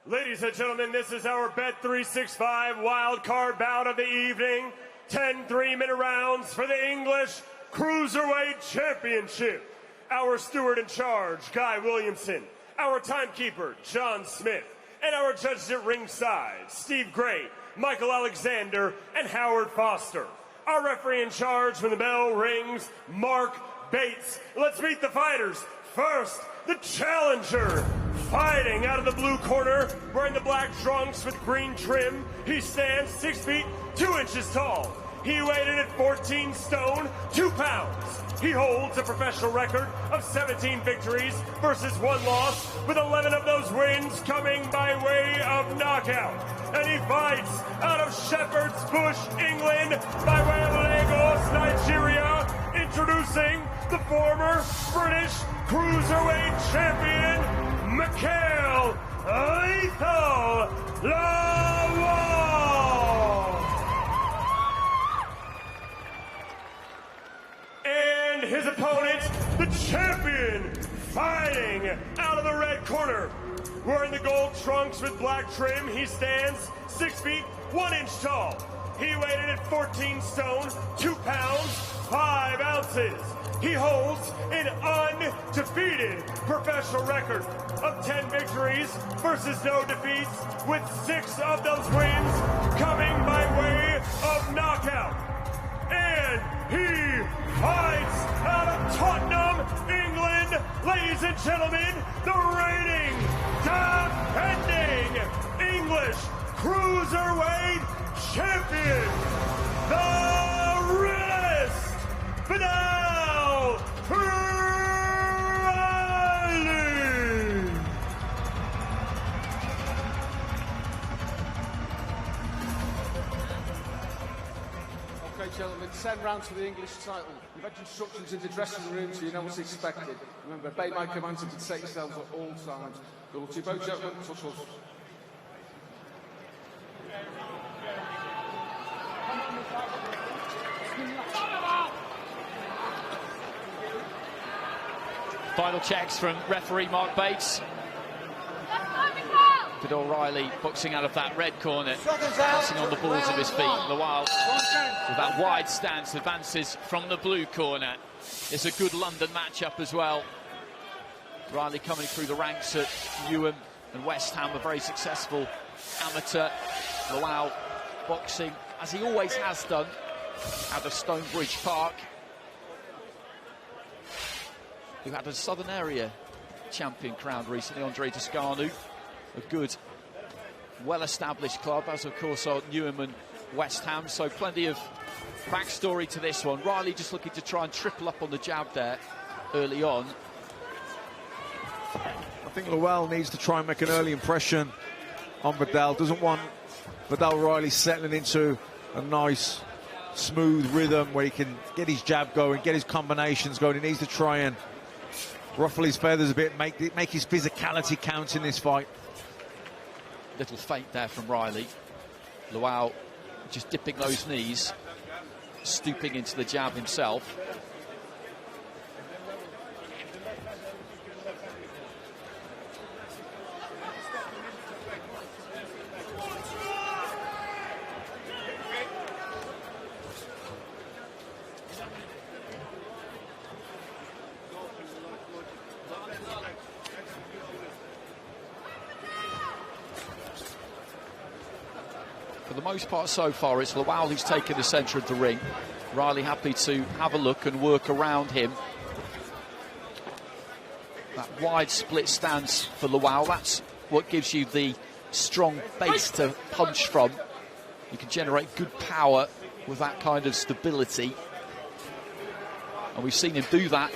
Ladies and gentlemen, this is our Bet365 wild card bout of the evening. 10 3-minute rounds for the English Cruiserweight Championship. Our steward in charge, Guy Williamson. Our timekeeper, John Smith. And our judges at ringside, Steve Gray, Michael Alexander, and Howard Foster. Our referee in charge when the bell rings, Mark Bates. Let's meet the fighters. First, the challenger. Fighting out of the blue corner, wearing the black trunks with green trim. He stands 6 feet 2 inches tall. He weighed in at 14 stone, 2 pounds. He holds a professional record of 17 victories versus 1 loss, with 11 of those wins coming by way of knockout. And he fights out of Shepherd's Bush, England, by way of Lagos, Nigeria. Introducing the former British Cruiserweight Champion, Mikhail Lethal Lawal. And his opponent, the champion, fighting out of the red corner. Wearing the gold trunks with black trim, he stands 6 feet 1 inch tall. He weighed in at 14 stone, 2 pounds, 5 ounces. He holds an undefeated professional record of 10 victories versus no defeats, with 6 of those wins coming by way of knockout. And he fights out of Tottenham, England. Ladies and gentlemen, the reigning, defending English Cruiserweight Champion, the realest, Vidal Riley. Okay, gentlemen, 10 rounds for the English title. You've had instructions in the dressing room, so you know what's expected. Remember, obey my commands and protect yourselves at all times. Good luck to you both, gentlemen. Touch us. Final checks from referee Mark Bates. Vidal Riley boxing out of that red corner, boxing on the balls of his feet. Lawal, with that wide stance, advances from the blue corner. It's a good London matchup as well. Riley coming through the ranks at Newham and West Ham, a very successful amateur. Lawal boxing, as he always has done, out of Stonebridge Park, who had a Southern Area champion crowned recently, Andre Toscano. A good, well-established club, as of course are Newham and West Ham, so plenty of backstory to this one. Riley just looking to try and triple up on the jab there early on. I think Lawal needs to try and make an early impression on Vidal. Doesn't want Vidal Riley settling into a nice, smooth rhythm where he can get his jab going, get his combinations going. He needs to try and ruffle his feathers a bit, make his physicality count in this fight. Little feint there from Riley. Lawal just dipping those knees, stooping into the jab himself. For the most part so far, it's Lawal who's taken the centre of the ring. Riley happy to have a look and work around him. That wide split stance for Lawal, that's what gives you the strong base to punch from. You can generate good power with that kind of stability. And we've seen him do that.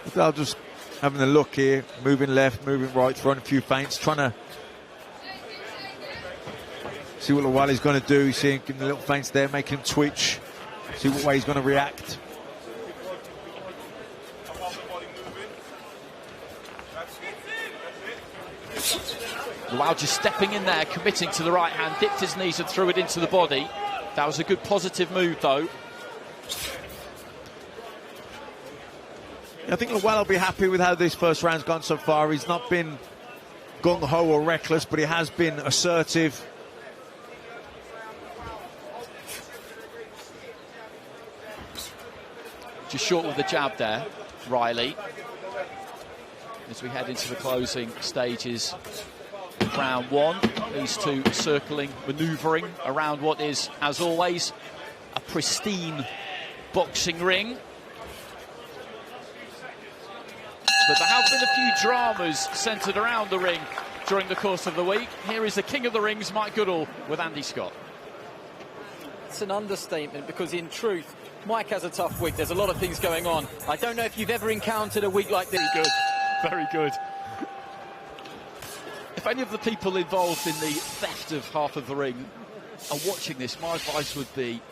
Vidal just having a look here, moving left, moving right, throwing a few feints, trying to see what Lawal is going to do. See him giving the little feints there, making him twitch, see what way he's going to react. Lawal just stepping in there, committing to the right hand, dipped his knees and threw it into the body. That was a good positive move, though. I think Lawal will be happy with how this first round's gone so far. He's not been gung-ho or reckless, but he has been assertive. Just short with the jab there, Riley. As we head into the closing stages of round one, these two circling, manoeuvring around what is, as always, a pristine boxing ring. But there have been a few dramas centred around the ring during the course of the week. Here is the king of the rings, Mike Goodall, with Andy Scott. It's an understatement, because in truth, Mike has a tough week. There's a lot of things going on. I don't know if you've ever encountered a week like this. Very good, very good. If any of the people involved in the theft of half of the ring are watching this, my advice would be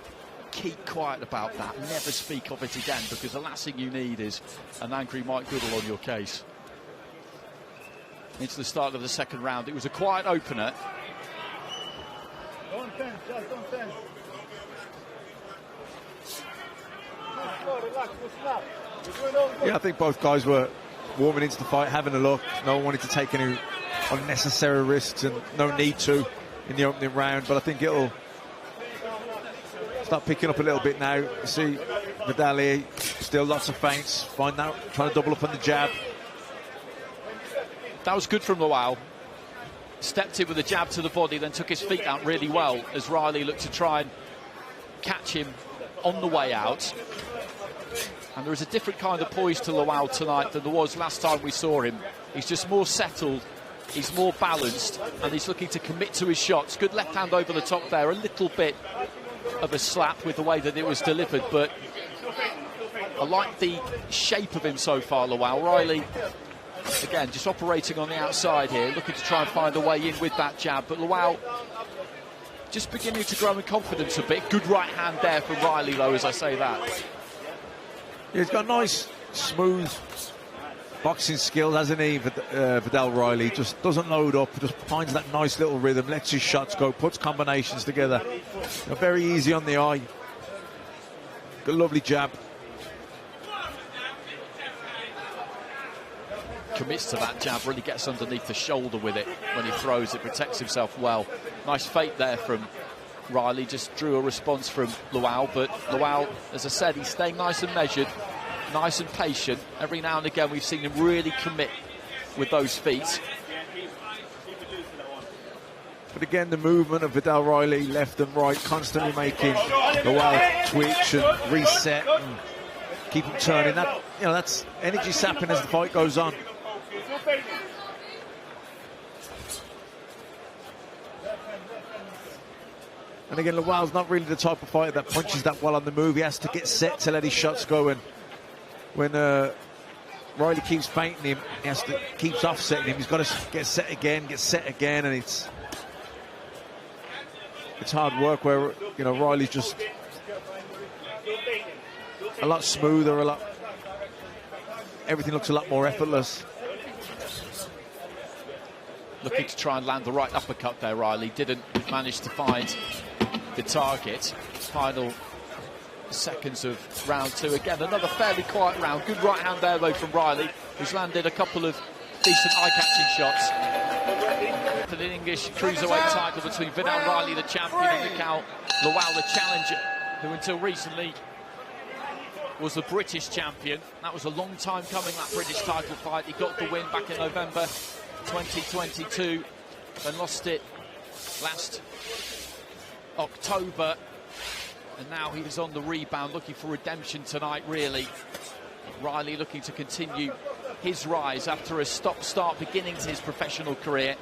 keep quiet about that. Never speak of it again, because the last thing you need is an angry Mike Goodall on your case. Into the start of the second round. It was a quiet opener. Yeah, I think both guys were warming into the fight, having a look. No one wanted to take any unnecessary risks, and no need to in the opening round. But I think it'll start picking up a little bit now. You see Vidal here, still lots of feints, find out, trying to double up on the jab. That was good from Lawal. Stepped in with a jab to the body, then took his feet out really well as Riley looked to try and catch him on the way out. And there is a different kind of poise to Lawal tonight than there was last time we saw him. He's just more settled, he's more balanced, and he's looking to commit to his shots. Good left hand over the top there, a little bit of a slap with the way that it was delivered, but I like the shape of him so far, Lawal. Riley, again, just operating on the outside here, looking to try and find a way in with that jab, but Lawal just beginning to grow in confidence a bit. Good right hand there from Riley, though, as I say that. Yeah, he's got nice, smooth boxing skills, hasn't he, Vidal Riley? Just doesn't load up, just finds that nice little rhythm, lets his shots go, puts combinations together. Very easy on the eye. Got a lovely jab. Commits to that jab, really gets underneath the shoulder with it when he throws it, protects himself well. Nice feint there from Riley, just drew a response from Lawal, but Lawal, as I said, he's staying nice and measured, nice and patient. Every now and again we've seen him really commit with those feet. But again, the movement of Vidal Riley, left and right, constantly making Lawal twitch and reset and keep him turning. That, you know, that's energy sapping as the fight goes on. And again, Lawal's not really the type of fighter that punches that well on the move. He has to get set to let his shots go. And when Riley keeps feinting him, he has to keeps offsetting him. He's got to get set again, and it's hard work. Where, you know, Riley's just a lot smoother, everything looks a lot more effortless. Looking to try and land the right uppercut there, Riley. Didn't manage to find the target. Final seconds of round two. Again, another fairly quiet round. Good right hand there, though, from Riley, who's landed a couple of decent eye-catching shots. For the English cruiserweight title between Vidal Riley, the champion, and Lawal, the challenger, who until recently was the British champion. That was a long time coming, that British title fight. He got the win back in November 2022 and lost it last October, and now he was on the rebound, looking for redemption tonight, really. Riley looking to continue his rise after a stop-start beginning to his professional career.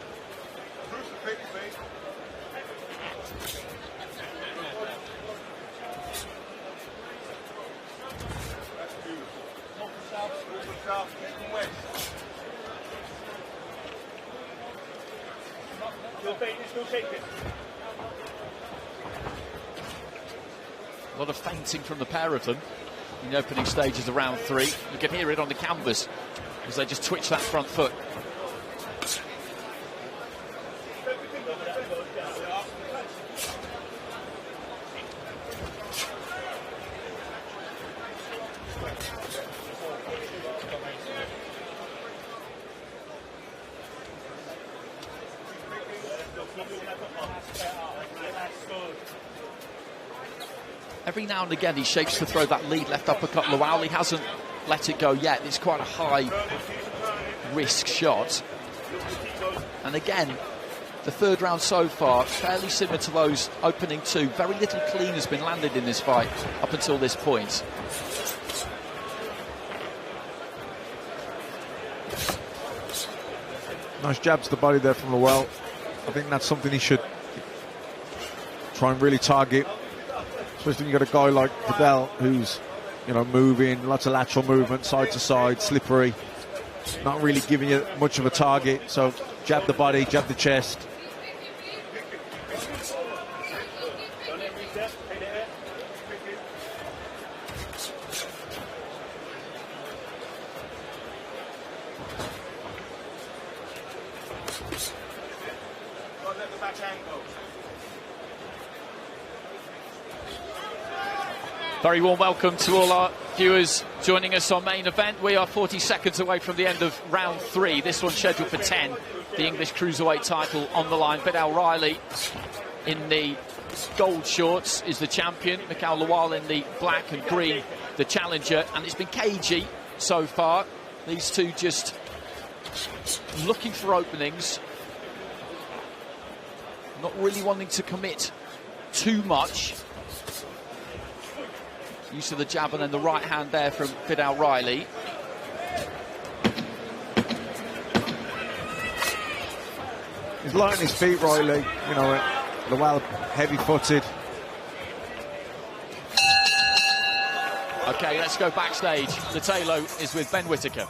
A lot of feinting from the pair of them in the opening stages of round three. You can hear it on the canvas as they just twitch that front foot. Every now and again he shapes to throw that lead left uppercut. Lawal, he hasn't let it go yet. It's quite a high risk shot. And again, the third round so far, fairly similar to those opening two. Very little clean has been landed in this fight up until this point. Nice jabs to the body there from Lawal. I think that's something he should try and really target. Especially when you've got a guy like Vidal who's, you know, moving, lots of lateral movement, side to side, slippery. Not really giving you much of a target. So jab the body, jab the chest. Very warm welcome to all our viewers joining us on Main Event. We are 40 seconds away from the end of round 3. This one's scheduled for 10. The English Cruiserweight title on the line. Vidal Riley in the gold shorts is the champion. Mikhail Lawal in the black and green, the challenger. And it's been cagey so far. These two just looking for openings. Not really wanting to commit too much. Use of the jab and then the right hand there from Vidal Riley. He's light on his feet, Riley. You know, Lawal heavy-footed. Okay, let's go backstage. The Taylor is with Ben Whittaker.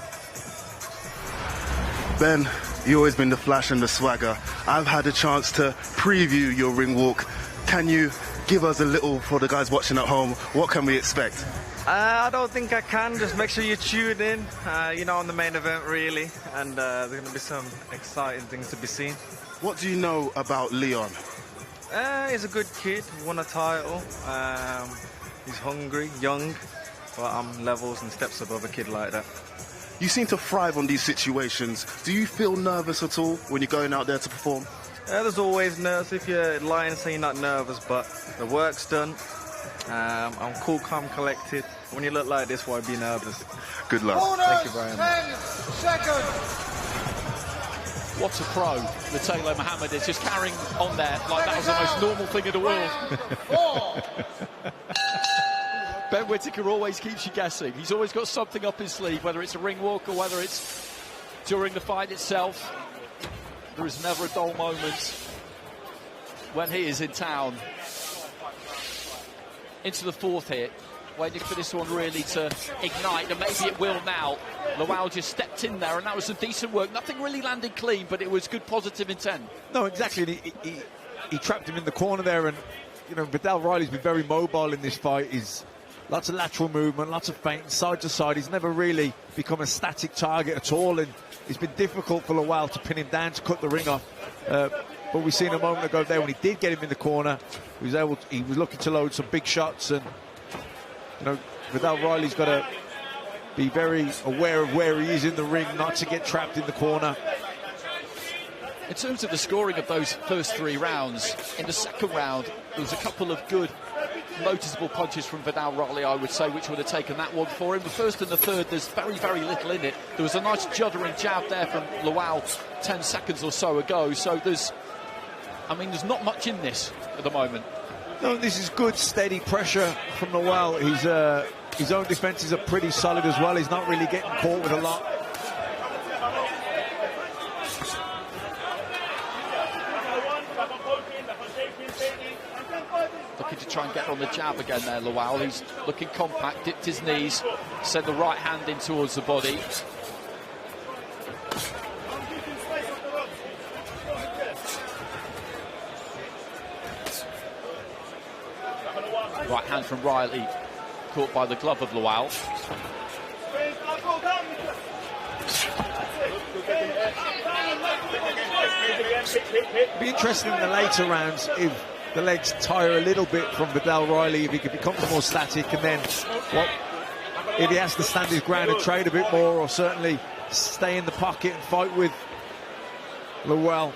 Ben, you've always been the flash and the swagger. I've had a chance to preview your ring walk. Can you give us a little, for the guys watching at home, what can we expect? I don't think I can. Just make sure you tune in, you know, on the main event, really. And there's going to be some exciting things to be seen. What do you know about Leon? He's a good kid. He won a title. He's hungry, young, but I'm levels and steps above a kid like that. You seem to thrive on these situations. Do you feel nervous at all when you're going out there to perform? There's always nerves. If you're lying, saying you're not nervous, but the work's done. I'm cool, calm, collected. When you look like this, why be nervous? Good luck. Thank you very much. 10 seconds. What a pro the Taylor Muhammad is, just carrying on there like that was the most normal thing in the world. Ben Whittaker always keeps you guessing. He's always got something up his sleeve, whether it's a ring walk or whether it's during the fight itself. There is never a dull moment when he is in town. Into the fourth hit, waiting for this one really to ignite, and maybe it will now. Lawal just stepped in there, and that was some decent work. Nothing really landed clean, but it was good positive intent. No, exactly. He trapped him in the corner there, and, you know, Vidal Riley's been very mobile in this fight. He's lots of lateral movement, lots of feinting, side to side. He's never really become a static target at all, and it's been difficult for Lawal to pin him down, to cut the ring off. But we seen a moment ago there when he did get him in the corner, he was looking to load some big shots, and, you know, Vidal Riley's got to be very aware of where he is in the ring, not to get trapped in the corner. In terms of the scoring of those first 3 rounds, in the second round, there was a couple of good, noticeable punches from Vidal Riley, I would say, which would have taken that one for him. The first and the third, there's very, very little in it. There was a nice juddering jab there from Lawal 10 seconds or so ago. So there's not much in this at the moment. No, this is good, steady pressure from Lawal. His own defences are pretty solid as well. He's not really getting caught with a lot. Looking to try and get on the jab again there, Lawal. He's looking compact, dipped his knees, sent the right hand in towards the body. Right hand from Riley, caught by the glove of Lawal. It'd be interesting in the later rounds if the legs tire a little bit from Vidal Riley, if he becomes more static, and then if he has to stand his ground and trade a bit more, or certainly stay in the pocket and fight with Lawal.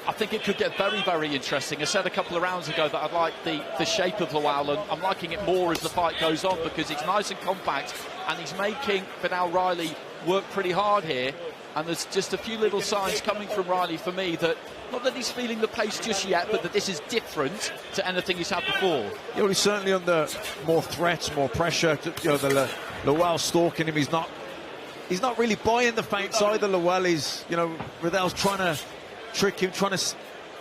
I think it could get very, very interesting. I said a couple of rounds ago that I'd like the shape of Lawal, and I'm liking it more as the fight goes on because it's nice and compact, and he's making Vidal Riley work pretty hard here. And there's just a few little signs coming from Riley for me that, not that he's feeling the pace just yet, but that this is different to anything he's had before. Yeah, well, he's certainly under more threats, more pressure. You know, the Lawal stalking him. He's not really buying the feints either. Lawal is, you know, Vidal's trying to trick him, trying to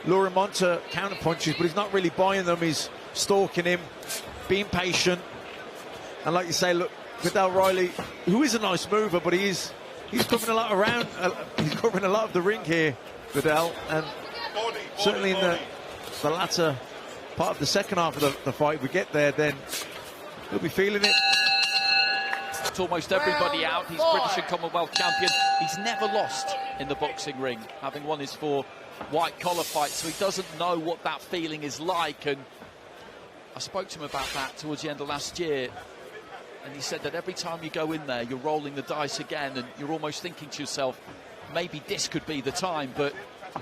lure him onto counter punches, but he's not really buying them. He's stalking him, being patient. And like you say, look, Vidal Riley, who is a nice mover, but he's covering a lot around. He's covering a lot of the ring here, Vidal, and certainly in the latter part of the second half of the fight, if we get there, then he'll be feeling it. It's almost everybody out. He's British and Commonwealth champion. He's never lost in the boxing ring, having won his 4 white-collar fights, so he doesn't know what that feeling is like. And I spoke to him about that towards the end of last year, and he said that every time you go in there, you're rolling the dice again, and you're almost thinking to yourself, maybe this could be the time. But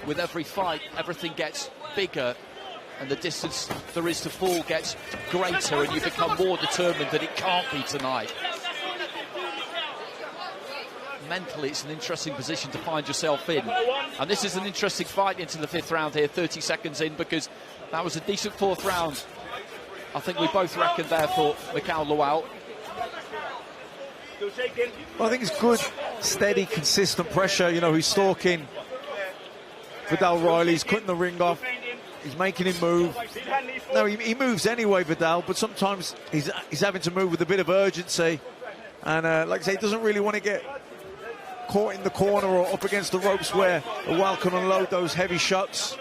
with every fight, everything gets bigger, and the distance there is to fall gets greater, and you become more determined that it can't be tonight. Mentally, it's an interesting position to find yourself in, and this is an interesting fight into the 5th round here, 30 seconds in, because that was a decent 4th round. I think we both reckon there for Mikhail Lawal. Well, I think it's good, steady, consistent pressure. You know, he's stalking Vidal Riley, he's cutting the ring off, he's making him move. No, he moves anyway, Vidal, but sometimes he's having to move with a bit of urgency. And like I say, he doesn't really want to get caught in the corner or up against the ropes where Lawal can unload those heavy shots.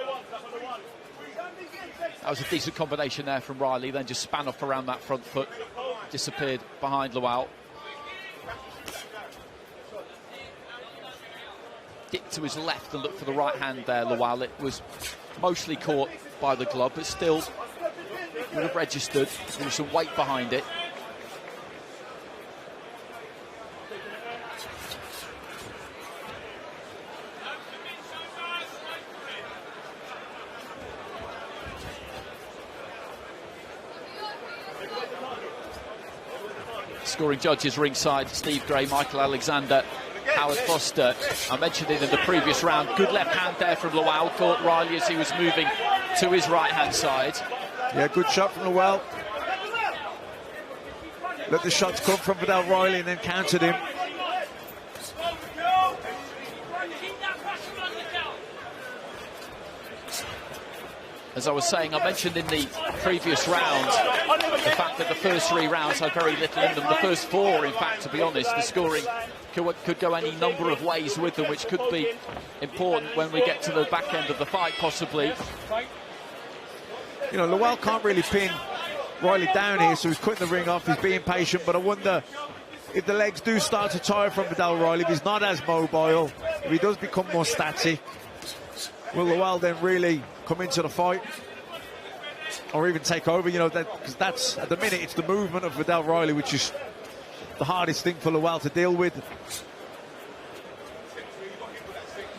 That was a decent combination there from Riley, then just span up around that front foot, disappeared behind Lawal. Dipped to his left and looked for the right hand there, Lawal. It was mostly caught by the glove, but still would have registered. There was some weight behind it. Scoring judges ringside, Steve Gray, Michael Alexander, Howard Foster. I mentioned it in the previous round. Good left hand there from Lawal, caught Riley as he was moving to his right hand side. Yeah, good shot from Lawal. Let the shots come from Vidal Riley and then countered him. As I was saying, I mentioned in the previous round the fact that the first 3 rounds had very little in them. The first 4, in fact, to be honest, the scoring could go any number of ways with them, which could be important when we get to the back end of the fight, possibly. You know, Lawal can't really pin Riley down here, so he's cutting the ring off, he's being patient, but I wonder if the legs do start to tire from Vidal Riley, if he's not as mobile, if he does become more static, will Lawal then really come into the fight or even take over? You know, because that's, at the minute, it's the movement of Vidal Riley which is the hardest thing for Lawal to deal with.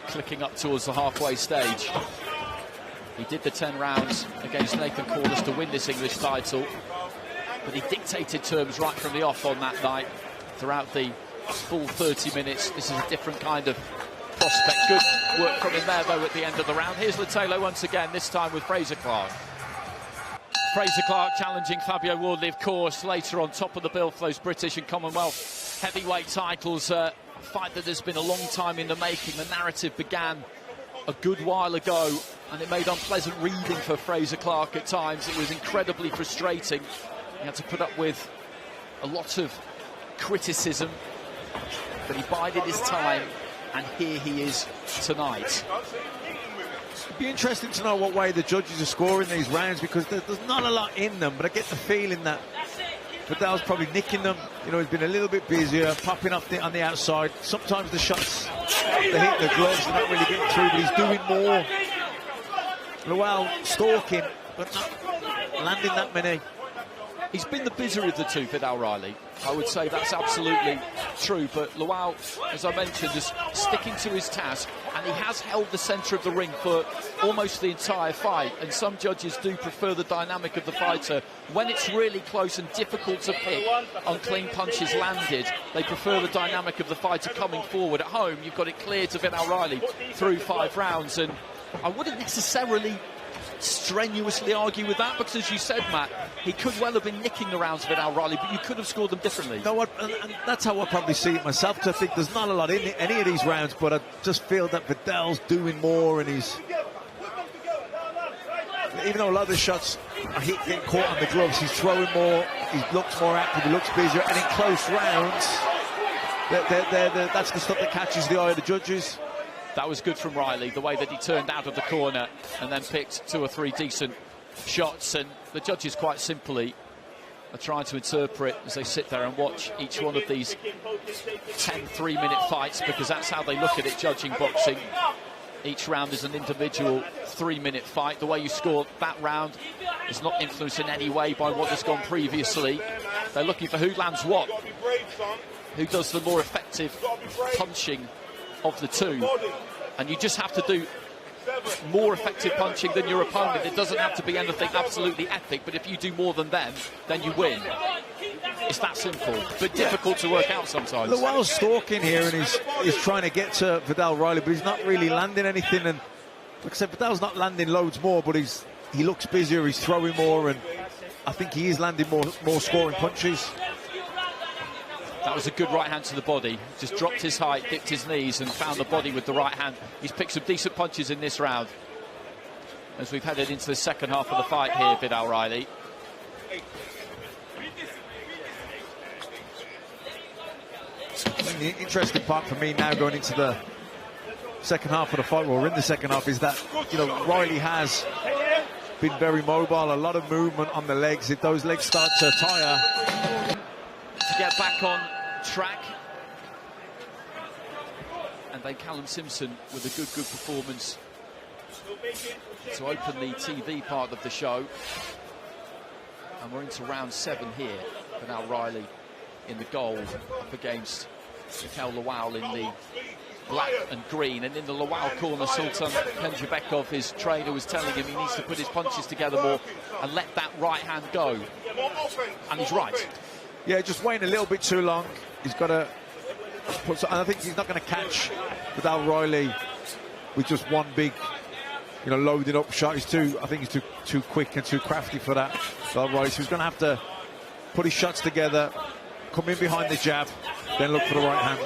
Clicking up towards the halfway stage. He did the 10 rounds against Nathan Corliss to win this English title, but he dictated terms right from the off on that night. Throughout the full 30 minutes, this is a different kind of prospect. Good work from him there, though, at the end of the round. Here's Latalo once again, this time with Fraser Clark. Fraser Clark challenging Fabio Wardley, of course, later on top of the bill for those British and Commonwealth heavyweight titles. A fight that has been a long time in the making. The narrative began a good while ago, and it made unpleasant reading for Fraser Clark at times. It was incredibly frustrating. He had to put up with a lot of criticism, but he bided his time, and here he is tonight. It'd be interesting to know what way the judges are scoring these rounds, because there's not a lot in them, but I get the feeling that Vidal's probably nicking them. You know, he's been a little bit busier, popping up on the outside. Sometimes the shots, they hit the gloves and not really getting through, but he's doing more. Lawal stalking, but not landing that many. He's been the busier of the two, Vidal Riley. I would say that's absolutely true, but Lawal, as I mentioned, is sticking to his task and he has held the centre of the ring for almost the entire fight, and some judges do prefer the dynamic of the fighter. When it's really close and difficult to pick on clean punches landed, they prefer the dynamic of the fighter coming forward. At home, you've got it clear to Vidal Riley through 5 rounds, and I wouldn't necessarily strenuously argue with that, because as you said, Matt, he could well have been nicking the rounds of Vidal Riley, but you could have scored them differently. No, and that's how I probably see it myself, because I think there's not a lot in any of these rounds, but I just feel that Vidal's doing more, and he's, even though a lot of the shots are getting caught on the gloves, he's throwing more, he looks more active, he looks busier, and in close rounds, that's the stuff that catches the eye of the judges. That was good from Riley, the way that he turned out of the corner and then picked 2 or 3 decent shots. And the judges quite simply are trying to interpret as they sit there and watch each one of these 10 3-minute fights, because that's how they look at it, judging boxing. Each round is an individual 3-minute fight. The way you score that round is not influenced in any way by what has gone previously. They're looking for who lands what, who does the more effective punching of the two, and you just have to do more effective punching than your opponent. It doesn't have to be anything absolutely epic, but if you do more than them, then you win. It's that simple, but difficult to work out sometimes. Lawal's stalking here, and he's trying to get to Vidal Riley, but he's not really landing anything. And like I said, Vidal's not landing loads more, but he looks busier, he's throwing more, and I think he is landing more scoring punches. That was a good right hand to the body. Just dropped his height, dipped his knees and found the body with the right hand. He's picked some decent punches in this round as we've headed into the second half of the fight here, Vidal Riley. The interesting part for me now going into the second half of the fight, well, we're in the second half, is that, you know, Riley has been very mobile, a lot of movement on the legs. If those legs start to tire, to get back on track, and then Callum Simpson with a good performance to open the TV part of the show. And we're into round 7 here. Vidal Riley in the gold up against Mikhail Lawal in the black and green, and in the Lawal corner, Sultan Penjabekov, his trainer, was telling him he needs to put his punches together more and let that right hand go, and he's right. Yeah, just waiting a little bit too long. He's got to put, and I think he's not going to catch Vidal Riley with just one big, you know, loaded up shot. I think he's too quick and too crafty for that, Vidal Riley. So he's going to have to put his shots together, come in behind the jab, then look for the right hand.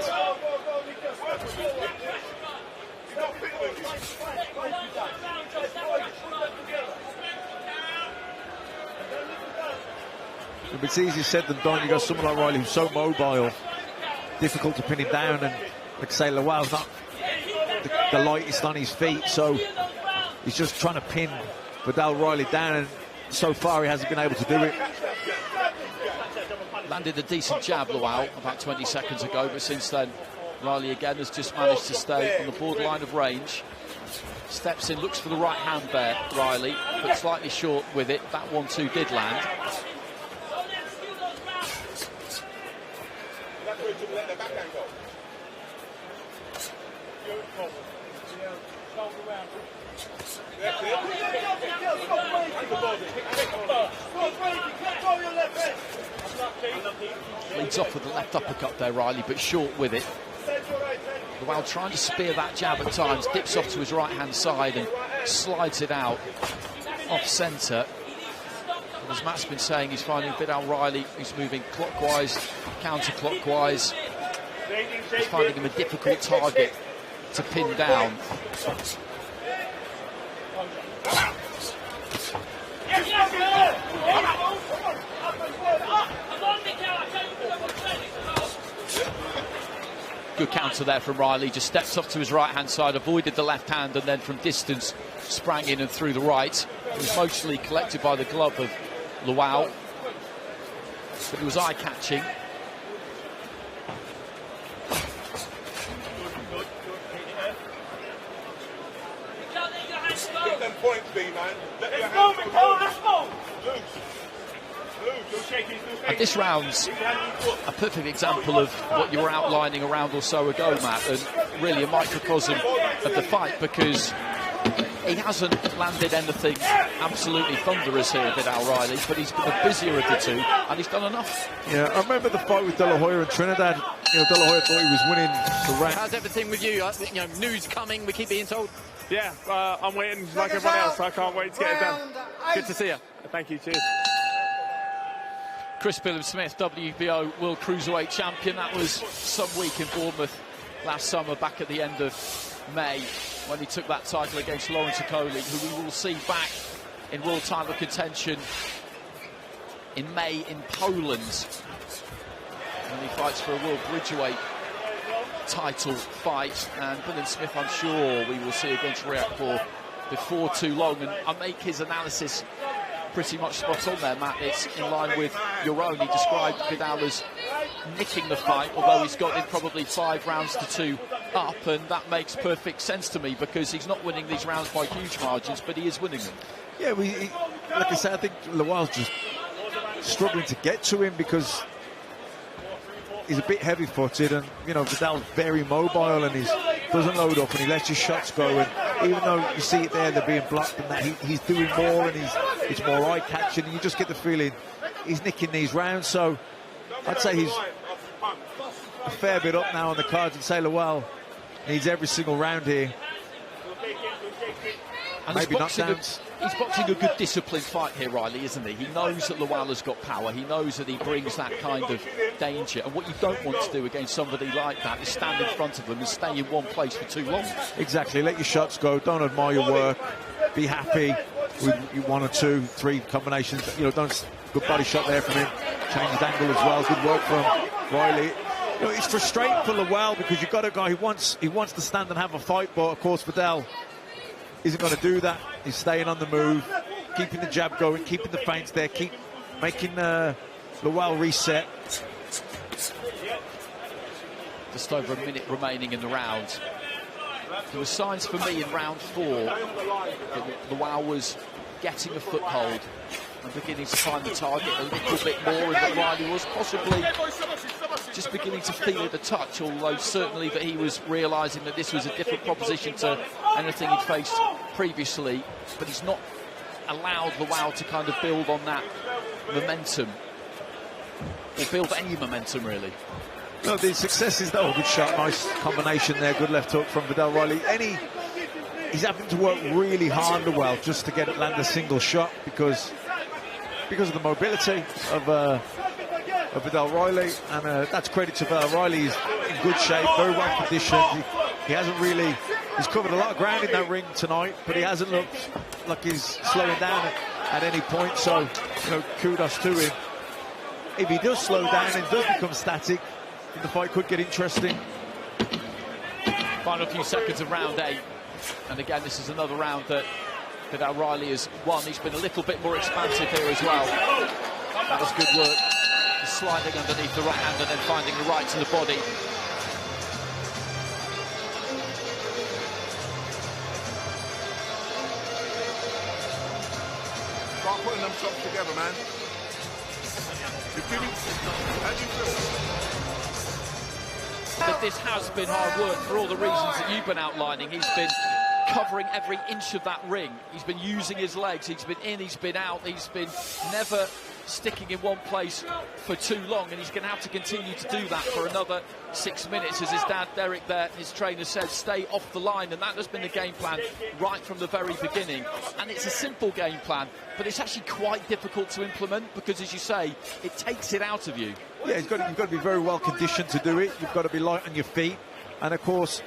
It's easier said than done. You got someone like Riley who's so mobile, difficult to pin him down, and like I say, Lawal's not the lightest on his feet, so he's just trying to pin Vidal Riley down, and so far he hasn't been able to do it. Landed a decent jab, Lawal, about 20 seconds ago, but since then Riley again has just managed to stay on the borderline of range. Steps in, looks for the right hand there, Riley, but slightly short with it. That 1-2 did land. Leads off with the left uppercut there, Riley, but short with it. While trying to spear that jab at times, dips off to his right-hand side and slides it out off-centre. As Matt's been saying, he's finding Vidal Riley, who's moving clockwise, counter-clockwise. He's finding him a difficult target to pin down. Good counter there from Riley, just steps up to his right-hand side, avoided the left hand, and then from distance sprang in and through the right. It was mostly collected by the glove of Lawal, but it was eye-catching. And this round's a perfect example of what you were outlining a round or so ago, Matt, and really a microcosm of the fight, because he hasn't landed anything absolutely thunderous here, Vidal Riley, but he's been the busier of the two, and he's done enough. Yeah, I remember the fight with De La Hoya and Trinidad. You know, De La Hoya thought he was winning the round. How's everything with you? You know, news coming, we keep being told. Yeah, I'm waiting like everyone else. I can't wait to get it done. Good to see you. Thank you, cheers. Chris Billum-Smith, WBO World Cruiserweight Champion. That was some week in Bournemouth last summer, back at the end of May, when he took that title against Lawrence Okoli, who we will see back in world title contention in May in Poland. And he fights for a World Bridgeweight title fight. And Billum-Smith, I'm sure we will see against Riakporhe before too long. And I make his analysis pretty much spot on there, Matt. It's in line with your own. He described Vidal as nicking the fight, although he's got in probably 5 rounds to 2 up, and that makes perfect sense to me, because he's not winning these rounds by huge margins, but he is winning them. Yeah, like I said, I think Lawal's just struggling to get to him because he's a bit heavy-footed, and you know, Vidal's very mobile, and he doesn't load up, and he lets his shots go, and even though you see it there, they're being blocked, and that he's doing more, and it's more eye-catching, and you just get the feeling he's nicking these rounds. So I'd say he's a fair bit up now on the cards, and say Lawal needs every single round here. And maybe knockdowns. He's boxing a good disciplined fight here, Riley, isn't he? He knows that Lawal has got power. He knows that he brings that kind of danger. And what you don't want to do against somebody like that is stand in front of them and stay in one place for too long. Exactly. Let your shots go. Don't admire your work. Be happy with 1 or 2, 3 combinations. You know, don't. Good body shot there from him. Changed angle as well. Good work from Riley. You know, it's frustrating for Lawal because you've got a guy who wants to stand and have a fight, but of course Vidal isn't going to do that. He's staying on the move, keeping the jab going, keeping the feints there, keep making Lawal reset. Just over a minute remaining in the round. There were signs for me in round 4 that Lawal was getting a foothold and beginning to find the target a little bit more, and that Riley was possibly just beginning to feel it a touch, although certainly that he was realising that this was a different proposition to anything he'd faced previously, but he's not allowed Lawal to kind of build on that momentum, or build any momentum really. No, the success is though. Good shot, nice combination there, good left hook from Vidal Riley. He's having to work really hard, Lawal, just to land a single shot because of the mobility of Vidal Riley, and that's credit to Vidal Riley. He's in good shape, very well conditioned. He hasn't really, he's covered a lot of ground in that ring tonight, but he hasn't looked like he's slowing down at any point, so you know, kudos to him. If he does slow down and does become static, the fight could get interesting. Final few seconds of round 8, and again this is another round that Vidal Riley has won. He's been a little bit more expansive here as well. That was good work. He's sliding underneath the right hand and then finding the right to the body. Start putting them shots together, man. You're feeling... How do you feel? That this has been hard work for all the reasons that you've been outlining. He's been covering every inch of that ring. He's been using his legs. He's been in, he's been out. He's been never sticking in one place for too long, and he's going to have to continue to do that for another 6 minutes. As his dad Derek there, his trainer, said, stay off the line, and that has been the game plan right from the very beginning. And it's a simple game plan, but it's actually quite difficult to implement because, as you say, it takes it out of you. Yeah, you've got to be very well conditioned to do it. You've got to be light on your feet, and of course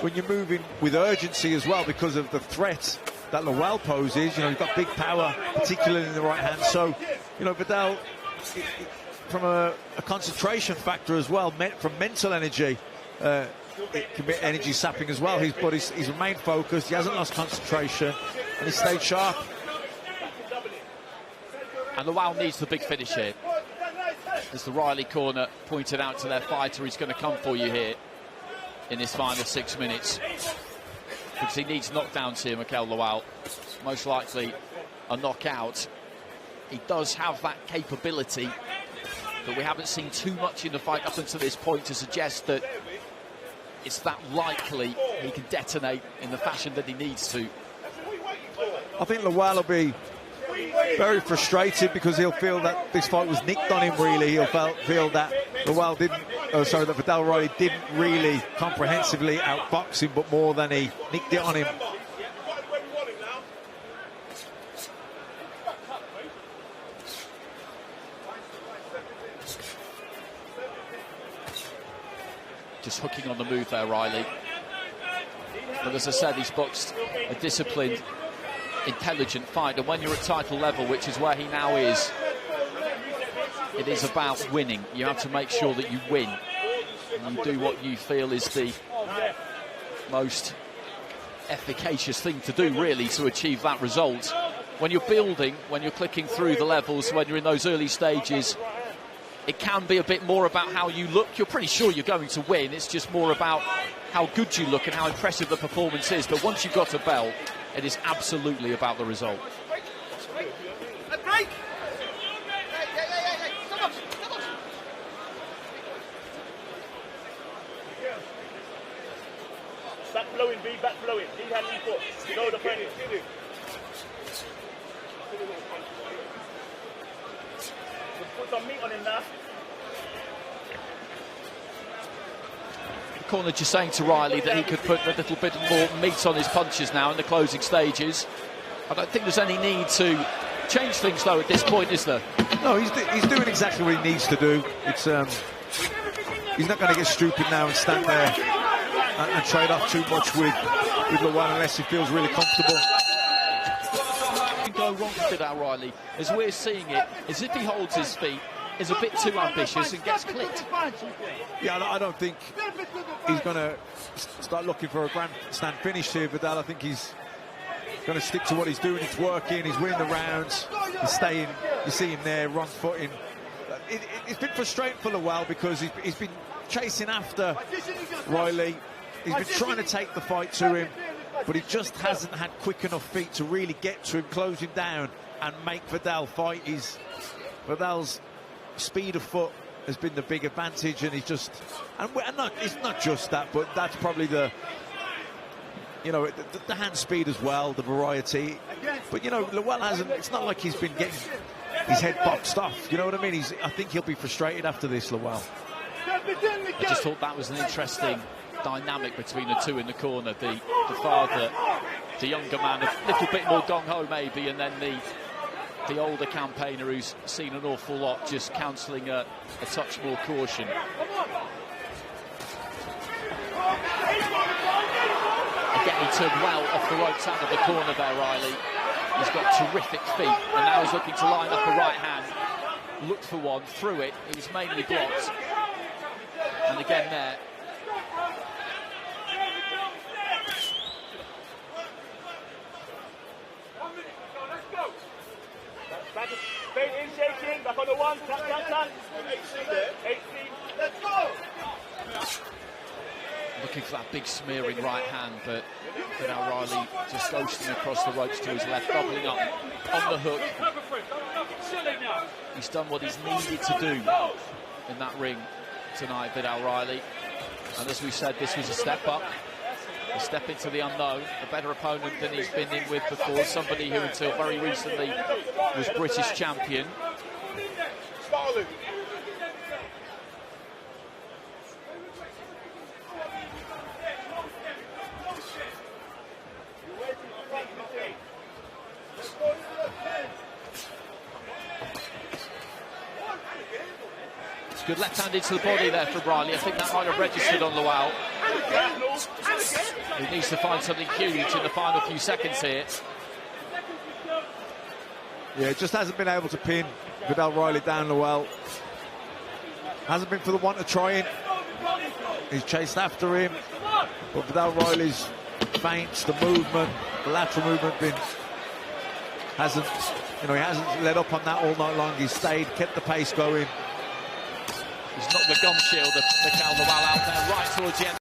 when you're moving with urgency as well because of the threat that Lawal poses, you know, you've got big power, particularly in the right hand. So, you know, Vidal, from a concentration factor as well, from mental energy, it can be energy sapping as well. But he's remained focused, he hasn't lost concentration, and he stayed sharp. And Lawal needs the big finish here. As the Riley corner pointed out to their fighter, he's going to come for you here in this final 6 minutes. Because he needs knockdowns here, Mikel Lawal. Most likely a knockout. He does have that capability, but we haven't seen too much in the fight up until this point to suggest that it's that likely he can detonate in the fashion that he needs to. I think Lawal will be very frustrated because he'll feel that this fight was nicked on him, really. He'll feel that Lawal didn't, that Vidal Riley didn't really comprehensively outbox him, but more than he nicked it on him. Just hooking on the move there, Riley. But as I said, he's boxed a disciplined, intelligent fight, and when you're at title level, which is where he now is, it is about winning. You have to make sure that you win, and you do what you feel is the most efficacious thing to do, really, to achieve that result. When you're building, when you're clicking through the levels, when you're in those early stages, it can be a bit more about how you look. You're pretty sure you're going to win. It's just more about how good you look and how impressive the performance is. But once you've got a belt, it is absolutely about the result. Back flowing, B, back flowing. He had foot. You know the friend. Put some meat on him now. The corner just saying to Riley that he could put a little bit more meat on his punches now in the closing stages. I don't think there's any need to change things, though, at this point, is there? No, he's doing exactly what he needs to do. It's he's not going to get stupid now and stand there and trade off too much with Lawal unless he feels really comfortable. Go wrong with Vidal Riley, as we're seeing it, is if he holds his feet, is a bit too ambitious and gets clipped. Yeah, I don't think he's going to start looking for a grandstand finish here, Vidal. I think he's going to stick to what he's doing. It's working, he's winning the rounds, he's staying, you see him there, wrong footing. It's been frustrating for Lawal because he's been chasing after Riley. He's been trying to take the fight to him, but he just hasn't had quick enough feet to really get to him, close him down and make Vidal fight. Vidal's speed of foot has been the big advantage, and he's just, it's not just that, but that's probably the hand speed as well, the variety. But Lawal hasn't, it's not like he's been getting his head boxed off, you know what I mean? I think he'll be frustrated after this, Lawal. I just thought that was an interesting dynamic between the two in the corner. The father, the younger man, a little bit more gung-ho maybe, and then the older campaigner who's seen an awful lot, just counselling a touch more caution. Again, he turned well off the ropes out of the corner there, Riley. He's got terrific feet, and now he's looking to line up a right hand. Looked for one, threw it, it was mainly blocked. And again there. Back in, shaking, back on the one, tap. 18. Let's go! Looking for that big smearing right hand, but now Riley just ghosting across the ropes to his left, doubling up on the hook. He's done what he's needed to do in that ring tonight, Vidal Riley. And as we said, this was a step up, a step into the unknown, a better opponent than he's been in with before, somebody who until very recently was British champion. Good left hand into the body there from Riley. I think that might have registered on Lawal. He needs to find something huge in the final few seconds here. Yeah, just hasn't been able to pin Vidal Riley down, Lawal. Hasn't been for the want of trying. He's chased after him, but Vidal Riley's feints, the movement, the lateral movement, he hasn't let up on that all night long. He's stayed, kept the pace going. He's knocked the gum shield of Mikhail Lawal out there right towards the end.